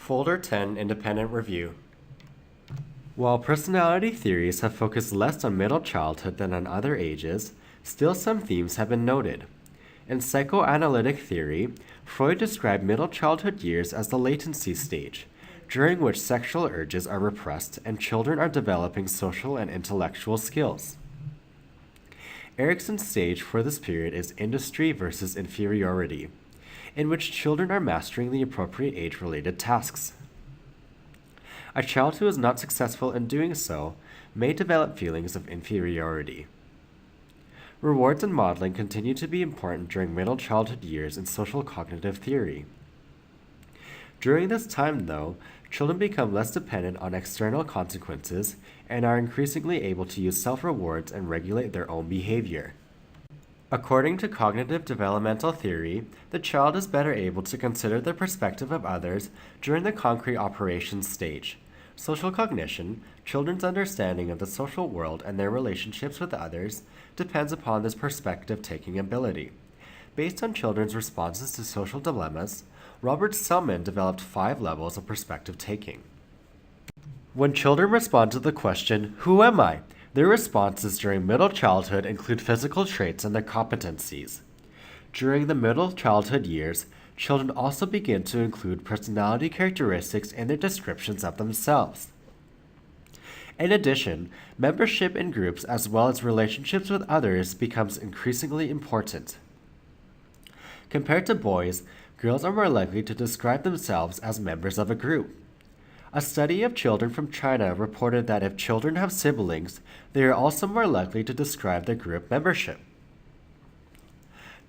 Folder 10 Independent Review. While personality theories have focused less on middle childhood than on other ages, still some themes have been noted. In psychoanalytic theory, Freud described middle childhood years as the latency stage, during which sexual urges are repressed and children are developing social and intellectual skills. Erikson's stage for this period is industry versus inferiority, in which children are mastering the appropriate age-related tasks. A child who is not successful in doing so may develop feelings of inferiority. Rewards and modeling continue to be important during middle childhood years in social cognitive theory. During this time, though, children become less dependent on external consequences and are increasingly able to use self-rewards and regulate their own behavior. According to cognitive developmental theory, the child is better able to consider the perspective of others during the concrete operations stage. Social cognition, children's understanding of the social world and their relationships with others, depends upon this perspective-taking ability. Based on children's responses to social dilemmas, Robert Selman developed 5 levels of perspective-taking. When children respond to the question, "Who am I?" their responses during middle childhood include physical traits and their competencies. During the middle childhood years, children also begin to include personality characteristics in their descriptions of themselves. In addition, membership in groups as well as relationships with others becomes increasingly important. Compared to boys, girls are more likely to describe themselves as members of a group. A study of children from China reported that if children have siblings, they are also more likely to describe their group membership.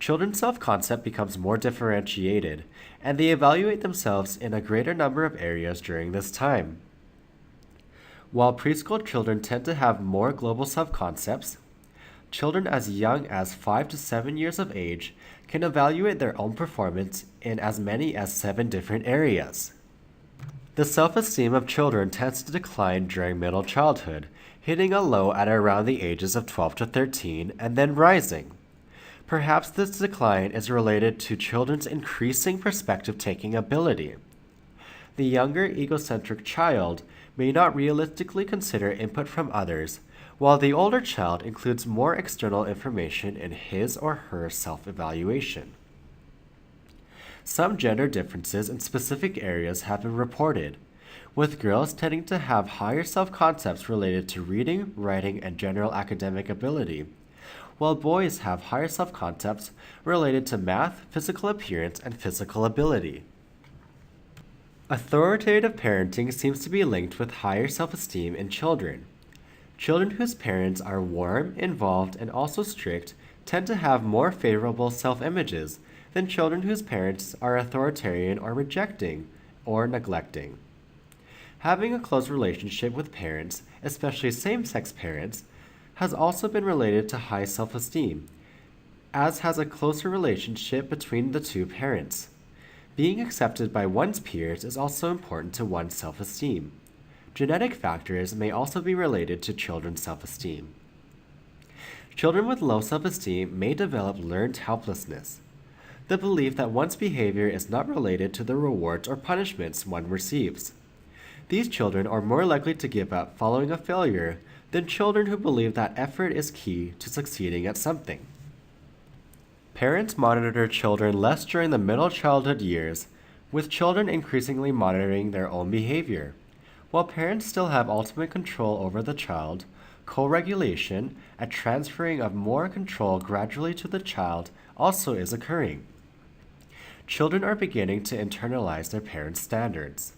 Children's self-concept becomes more differentiated, and they evaluate themselves in a greater number of areas during this time. While preschool children tend to have more global self-concepts, children as young as 5 to 7 years of age can evaluate their own performance in as many as 7 different areas. The self-esteem of children tends to decline during middle childhood, hitting a low at around the ages of 12 to 13 and then rising. Perhaps this decline is related to children's increasing perspective-taking ability. The younger egocentric child may not realistically consider input from others, while the older child includes more external information in his or her self-evaluation. Some gender differences in specific areas have been reported, with girls tending to have higher self-concepts related to reading, writing, and general academic ability, while boys have higher self-concepts related to math, physical appearance, and physical ability. Authoritative parenting seems to be linked with higher self-esteem in children. Children whose parents are warm, involved, and also strict tend to have more favorable self-images than children whose parents are authoritarian or rejecting or neglecting. Having a close relationship with parents, especially same-sex parents, has also been related to high self-esteem, as has a closer relationship between the two parents. Being accepted by one's peers is also important to one's self-esteem. Genetic factors may also be related to children's self-esteem. Children with low self-esteem may develop learned helplessness, the belief that one's behavior is not related to the rewards or punishments one receives. These children are more likely to give up following a failure than children who believe that effort is key to succeeding at something. Parents monitor children less during the middle childhood years, with children increasingly monitoring their own behavior. While parents still have ultimate control over the child, co-regulation, a transferring of more control gradually to the child, also is occurring. Children are beginning to internalize their parents' standards.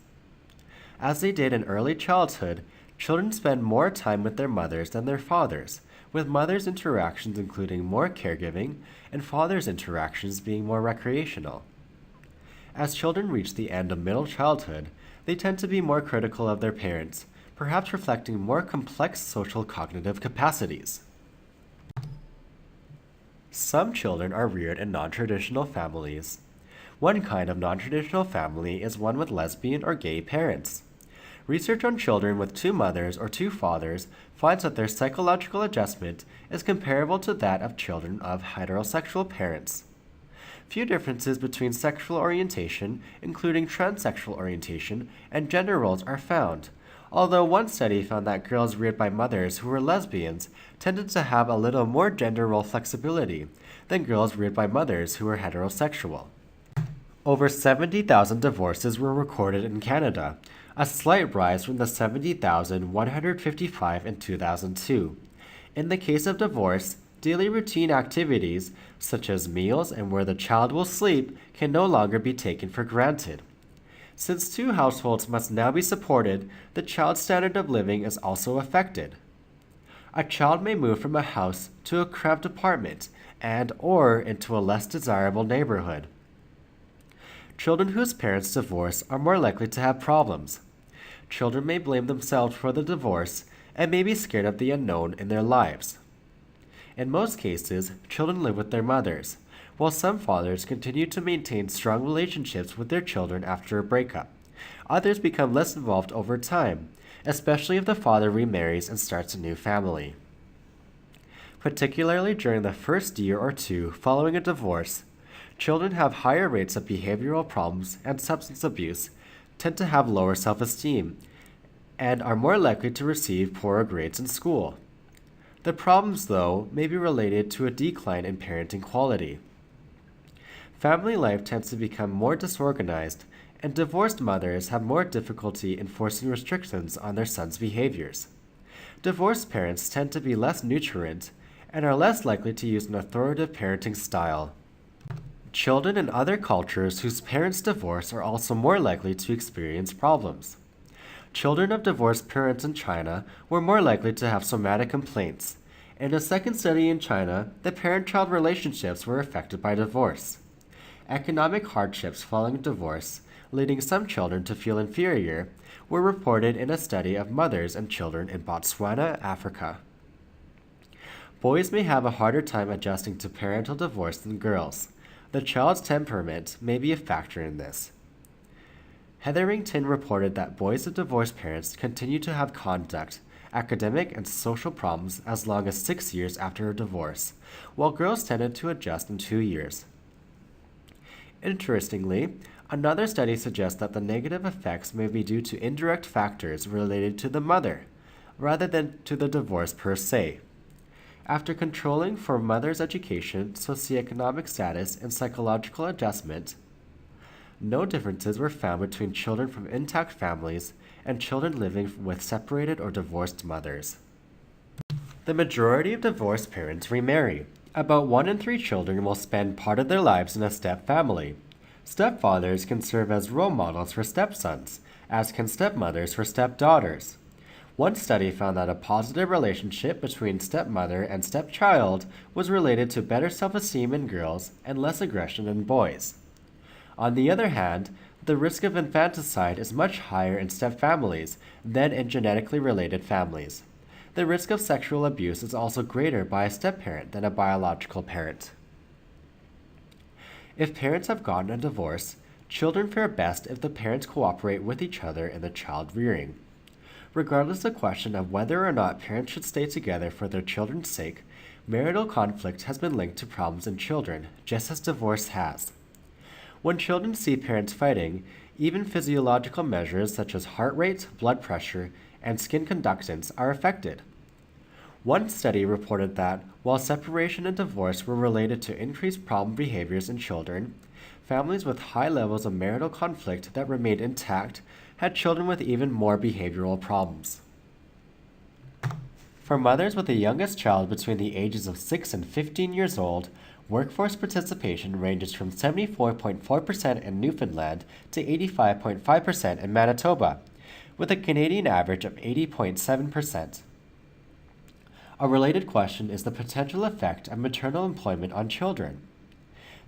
As they did in early childhood, children spend more time with their mothers than their fathers, with mothers' interactions including more caregiving and fathers' interactions being more recreational. As children reach the end of middle childhood, they tend to be more critical of their parents, perhaps reflecting more complex social cognitive capacities. Some children are reared in non-traditional families. One kind of non-traditional family is one with lesbian or gay parents. Research on children with 2 mothers or 2 fathers finds that their psychological adjustment is comparable to that of children of heterosexual parents. Few differences between sexual orientation, including transsexual orientation, and gender roles are found, although one study found that girls reared by mothers who were lesbians tended to have a little more gender role flexibility than girls reared by mothers who were heterosexual. Over 70,000 divorces were recorded in Canada, a slight rise from the 70,155 in 2002. In the case of divorce, daily routine activities, such as meals and where the child will sleep, can no longer be taken for granted. Since two households must now be supported, the child's standard of living is also affected. A child may move from a house to a cramped apartment and/or into a less desirable neighborhood. Children whose parents divorce are more likely to have problems. Children may blame themselves for the divorce and may be scared of the unknown in their lives. In most cases, children live with their mothers, while some fathers continue to maintain strong relationships with their children after a breakup. Others become less involved over time, especially if the father remarries and starts a new family. Particularly during the first year or two following a divorce, children have higher rates of behavioral problems and substance abuse, tend to have lower self-esteem, and are more likely to receive poorer grades in school. The problems, though, may be related to a decline in parenting quality. Family life tends to become more disorganized, and divorced mothers have more difficulty enforcing restrictions on their sons' behaviors. Divorced parents tend to be less nurturant and are less likely to use an authoritative parenting style. Children in other cultures whose parents divorce are also more likely to experience problems. Children of divorced parents in China were more likely to have somatic complaints. In a second study in China, the parent-child relationships were affected by divorce. Economic hardships following divorce, leading some children to feel inferior, were reported in a study of mothers and children in Botswana, Africa. Boys may have a harder time adjusting to parental divorce than girls. The child's temperament may be a factor in this. Hetherington reported that boys of divorced parents continue to have conduct, academic, and social problems as long as 6 years after a divorce, while girls tended to adjust in 2 years. Interestingly, another study suggests that the negative effects may be due to indirect factors related to the mother, rather than to the divorce per se. After controlling for mother's education, socioeconomic status, and psychological adjustment, no differences were found between children from intact families and children living with separated or divorced mothers. The majority of divorced parents remarry. About 1 in 3 children will spend part of their lives in a step-family. Stepfathers can serve as role models for stepsons, as can stepmothers for stepdaughters. One study found that a positive relationship between stepmother and stepchild was related to better self-esteem in girls and less aggression in boys. On the other hand, the risk of infanticide is much higher in stepfamilies than in genetically related families. The risk of sexual abuse is also greater by a stepparent than a biological parent. If parents have gotten a divorce, children fare best if the parents cooperate with each other in the child rearing. Regardless of the question of whether or not parents should stay together for their children's sake, marital conflict has been linked to problems in children, just as divorce has. When children see parents fighting, even physiological measures such as heart rate, blood pressure, and skin conductance are affected. One study reported that, while separation and divorce were related to increased problem behaviors in children, families with high levels of marital conflict that remained intact had children with even more behavioral problems. For mothers with the youngest child between the ages of 6 and 15 years old, workforce participation ranges from 74.4% in Newfoundland to 85.5% in Manitoba, with a Canadian average of 80.7%. A related question is the potential effect of maternal employment on children.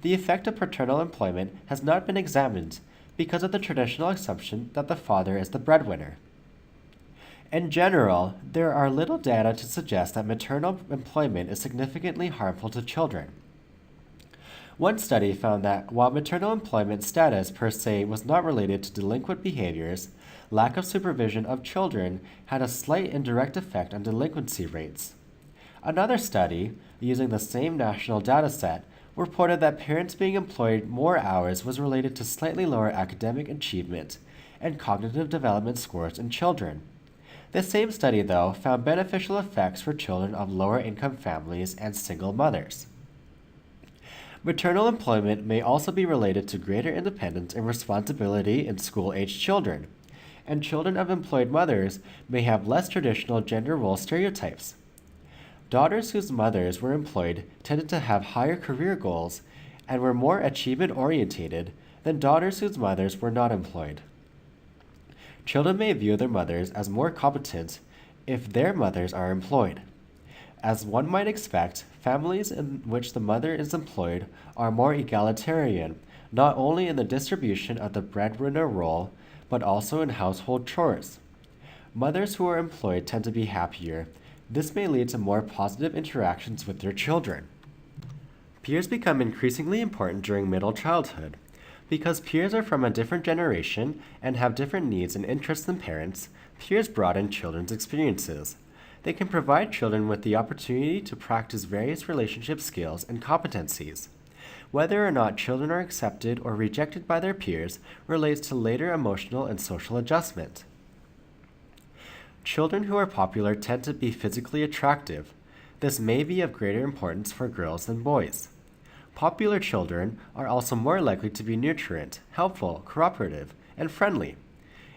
The effect of paternal employment has not been examined because of the traditional assumption that the father is the breadwinner. In general, there are little data to suggest that maternal employment is significantly harmful to children. One study found that while maternal employment status per se was not related to delinquent behaviors, lack of supervision of children had a slight indirect effect on delinquency rates. Another study, using the same national dataset, reported that parents being employed more hours was related to slightly lower academic achievement and cognitive development scores in children. The same study, though, found beneficial effects for children of lower income families and single mothers. Maternal employment may also be related to greater independence and responsibility in school-aged children, and children of employed mothers may have less traditional gender role stereotypes. Daughters whose mothers were employed tended to have higher career goals and were more achievement-oriented than daughters whose mothers were not employed. Children may view their mothers as more competent if their mothers are employed. As one might expect, families in which the mother is employed are more egalitarian, not only in the distribution of the breadwinner role, but also in household chores. Mothers who are employed tend to be happier. This may lead to more positive interactions with their children. Peers become increasingly important during middle childhood. Because peers are from a different generation and have different needs and interests than parents, peers broaden children's experiences. They can provide children with the opportunity to practice various relationship skills and competencies. Whether or not children are accepted or rejected by their peers relates to later emotional and social adjustment. Children who are popular tend to be physically attractive. This may be of greater importance for girls than boys. Popular children are also more likely to be nurturant, helpful, cooperative, and friendly.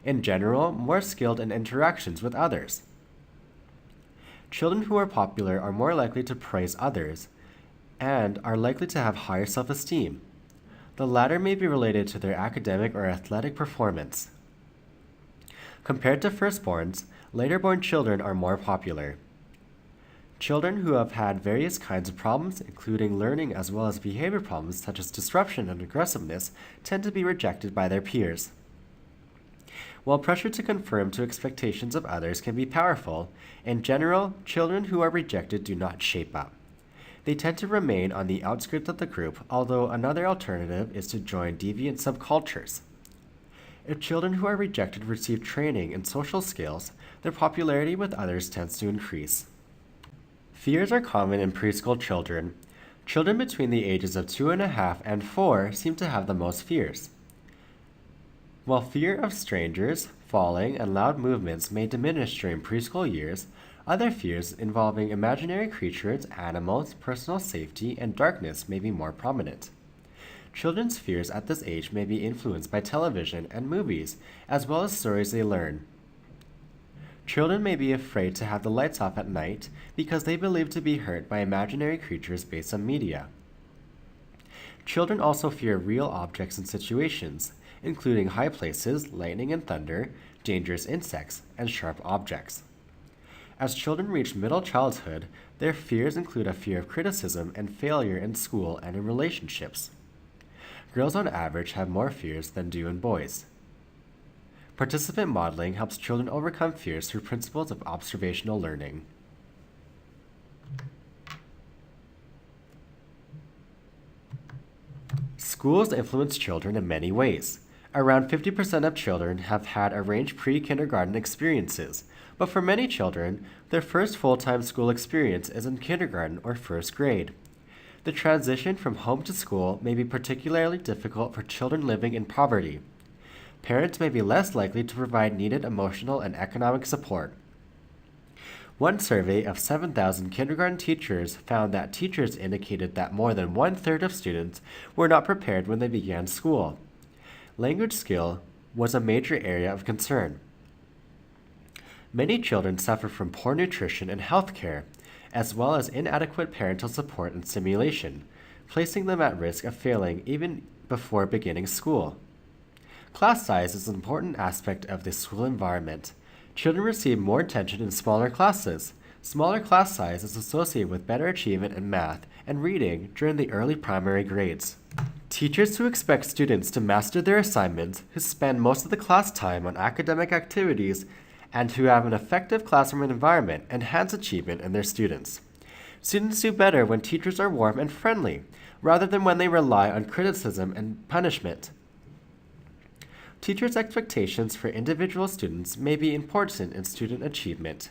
In general, more skilled in interactions with others. Children who are popular are more likely to praise others and are likely to have higher self-esteem. The latter may be related to their academic or athletic performance. Compared to firstborns, later-born children are more popular. Children who have had various kinds of problems, including learning as well as behavior problems such as disruption and aggressiveness, tend to be rejected by their peers. While pressure to conform to expectations of others can be powerful, in general, children who are rejected do not shape up. They tend to remain on the outskirts of the group, although another alternative is to join deviant subcultures. If children who are rejected receive training in social skills, their popularity with others tends to increase. Fears are common in preschool children. Children between the ages of 2.5 and 4 seem to have the most fears. While fear of strangers, falling, and loud movements may diminish during preschool years, other fears involving imaginary creatures, animals, personal safety, and darkness may be more prominent. Children's fears at this age may be influenced by television and movies, as well as stories they learn. Children may be afraid to have the lights off at night because they believe to be hurt by imaginary creatures based on media. Children also fear real objects and situations, including high places, lightning and thunder, dangerous insects, and sharp objects. As children reach middle childhood, their fears include a fear of criticism and failure in school and in relationships. Girls on average have more fears than do boys. Participant modeling helps children overcome fears through principles of observational learning. Schools influence children in many ways. Around 50% of children have had arranged pre-kindergarten experiences, but for many children, their first full-time school experience is in kindergarten or first grade. The transition from home to school may be particularly difficult for children living in poverty. Parents may be less likely to provide needed emotional and economic support. One survey of 7,000 kindergarten teachers found that teachers indicated that more than one-third of students were not prepared when they began school. Language skill was a major area of concern. Many children suffer from poor nutrition and health care, as well as inadequate parental support and stimulation, placing them at risk of failing even before beginning school. Class size is an important aspect of the school environment. Children receive more attention in smaller classes. Smaller class size is associated with better achievement in math and reading during the early primary grades. Teachers who expect students to master their assignments, who spend most of the class time on academic activities, and who have an effective classroom environment enhance achievement in their students. Students do better when teachers are warm and friendly, rather than when they rely on criticism and punishment. Teachers' expectations for individual students may be important in student achievement.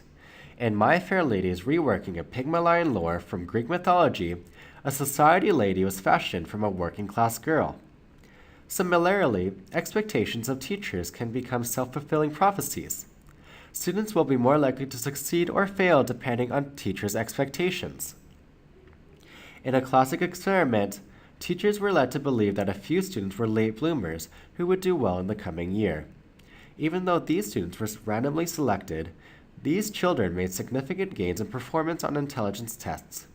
In My Fair Lady's reworking of Pygmalion lore from Greek mythology, A society lady was fashioned from a working class girl. Similarly, expectations of teachers can become self-fulfilling prophecies. Students will be more likely to succeed or fail depending on teachers' expectations. In a classic experiment, teachers were led to believe that a few students were late bloomers who would do well in the coming year. Even though these students were randomly selected, these children made significant gains in performance on intelligence tests.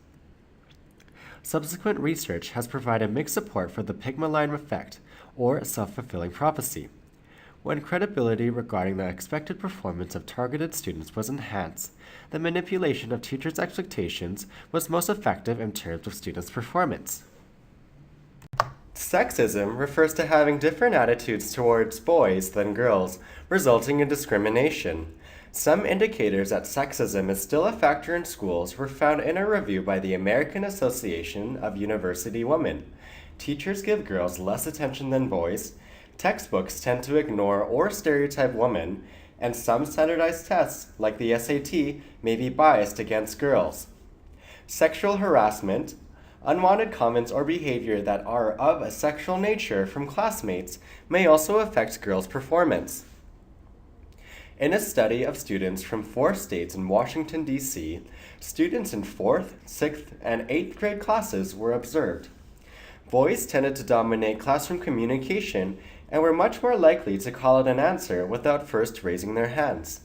Subsequent research has provided mixed support for the Pygmalion effect, or self-fulfilling prophecy. When credibility regarding the expected performance of targeted students was enhanced, the manipulation of teachers' expectations was most effective in terms of students' performance. Sexism refers to having different attitudes towards boys than girls, resulting in discrimination. Some indicators that sexism is still a factor in schools were found in a review by the American Association of University Women. Teachers give girls less attention than boys, textbooks tend to ignore or stereotype women, and some standardized tests, like the SAT, may be biased against girls. Sexual harassment, unwanted comments or behavior that are of a sexual nature from classmates may also affect girls' performance. In a study of students from 4 states in Washington, D.C., students in 4th, 6th, and 8th grade classes were observed. Boys tended to dominate classroom communication and were much more likely to call out an answer without first raising their hands.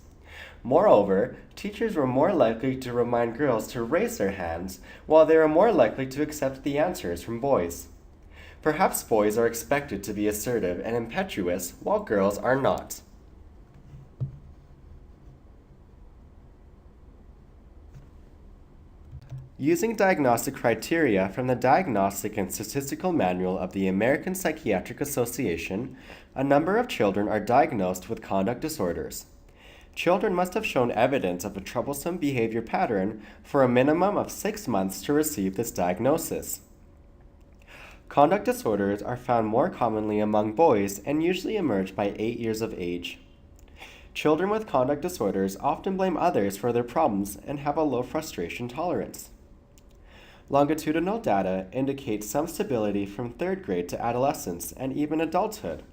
Moreover, teachers were more likely to remind girls to raise their hands, while they were more likely to accept the answers from boys. Perhaps boys are expected to be assertive and impetuous, while girls are not. Using diagnostic criteria from the Diagnostic and Statistical Manual of the American Psychiatric Association, a number of children are diagnosed with conduct disorders. Children must have shown evidence of a troublesome behavior pattern for a minimum of 6 months to receive this diagnosis. Conduct disorders are found more commonly among boys and usually emerge by 8 years of age. Children with conduct disorders often blame others for their problems and have a low frustration tolerance. Longitudinal data indicate some stability from 3rd grade to adolescence and even adulthood.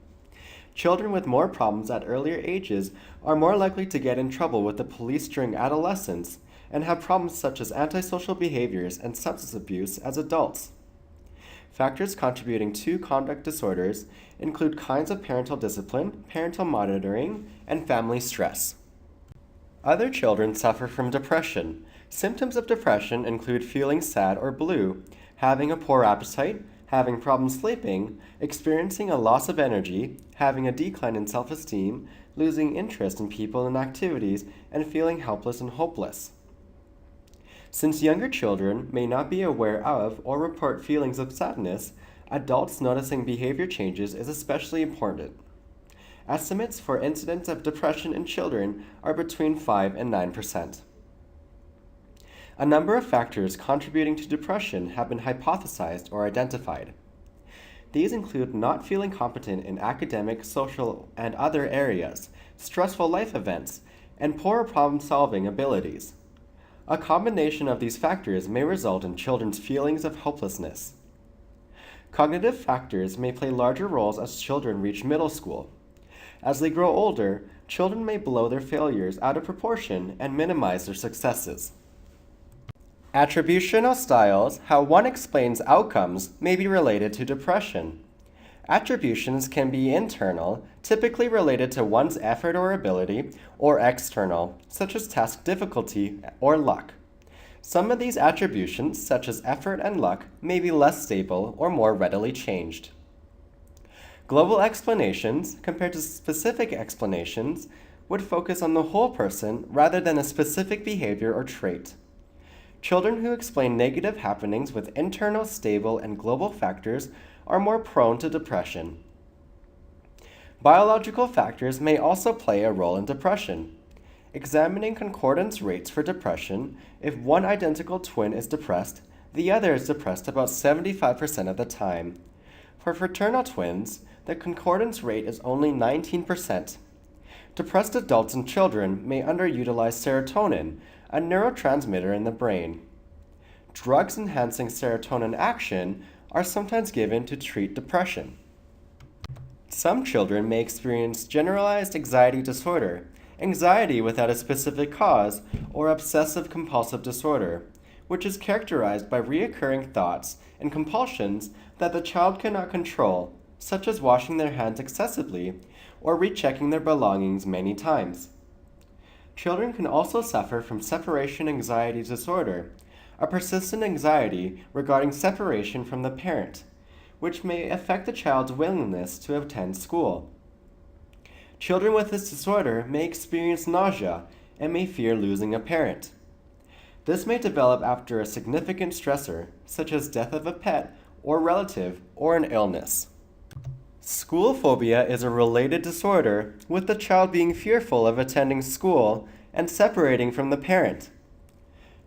Children with more problems at earlier ages are more likely to get in trouble with the police during adolescence and have problems such as antisocial behaviors and substance abuse as adults. Factors contributing to conduct disorders include kinds of parental discipline, parental monitoring, and family stress. Other children suffer from depression. Symptoms of depression include feeling sad or blue, having a poor appetite, having problems sleeping, experiencing a loss of energy, having a decline in self-esteem, losing interest in people and activities, and feeling helpless and hopeless. Since younger children may not be aware of or report feelings of sadness, adults noticing behavior changes is especially important. Estimates for incidence of depression in children are between 5 and 9%. A number of factors contributing to depression have been hypothesized or identified. These include not feeling competent in academic, social, and other areas, stressful life events, and poor problem-solving abilities. A combination of these factors may result in children's feelings of hopelessness. Cognitive factors may play larger roles as children reach middle school. As they grow older, children may blow their failures out of proportion and minimize their successes. Attributional styles, how one explains outcomes, may be related to depression. Attributions can be internal, typically related to one's effort or ability, or external, such as task difficulty or luck. Some of these attributions, such as effort and luck, may be less stable or more readily changed. Global explanations, compared to specific explanations, would focus on the whole person rather than a specific behavior or trait. Children who explain negative happenings with internal, stable, and global factors are more prone to depression. Biological factors may also play a role in depression. Examining concordance rates for depression, if one identical twin is depressed, the other is depressed about 75% of the time. For fraternal twins, the concordance rate is only 19%. Depressed adults and children may underutilize serotonin, a neurotransmitter in the brain. Drugs enhancing serotonin action are sometimes given to treat depression. Some children may experience generalized anxiety disorder, anxiety without a specific cause, or obsessive compulsive disorder, which is characterized by recurring thoughts and compulsions that the child cannot control, such as washing their hands excessively or rechecking their belongings many times. Children can also suffer from separation anxiety disorder, a persistent anxiety regarding separation from the parent, which may affect the child's willingness to attend school. Children with this disorder may experience nausea and may fear losing a parent. This may develop after a significant stressor, such as death of a pet or relative or an illness. School phobia is a related disorder with the child being fearful of attending school and separating from the parent.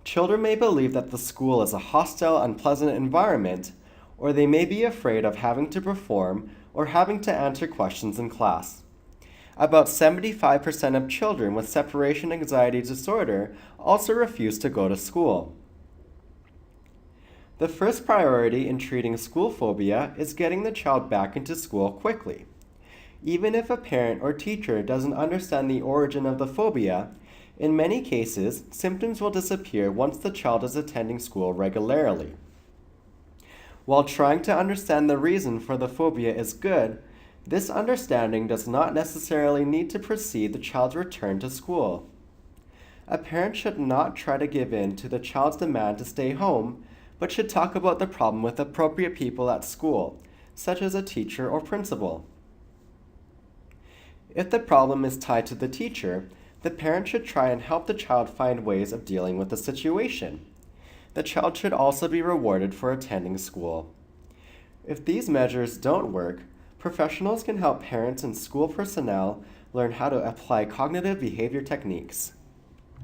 Children may believe that the school is a hostile, unpleasant environment, or they may be afraid of having to perform or having to answer questions in class. About 75% of children with separation anxiety disorder also refuse to go to school. The first priority in treating school phobia is getting the child back into school quickly. Even if a parent or teacher doesn't understand the origin of the phobia, in many cases, symptoms will disappear once the child is attending school regularly. While trying to understand the reason for the phobia is good, this understanding does not necessarily need to precede the child's return to school. A parent should not try to give in to the child's demand to stay home, but should talk about the problem with appropriate people at school, such as a teacher or principal. If the problem is tied to the teacher, the parent should try and help the child find ways of dealing with the situation. The child should also be rewarded for attending school. If these measures don't work, professionals can help parents and school personnel learn how to apply cognitive behavior techniques.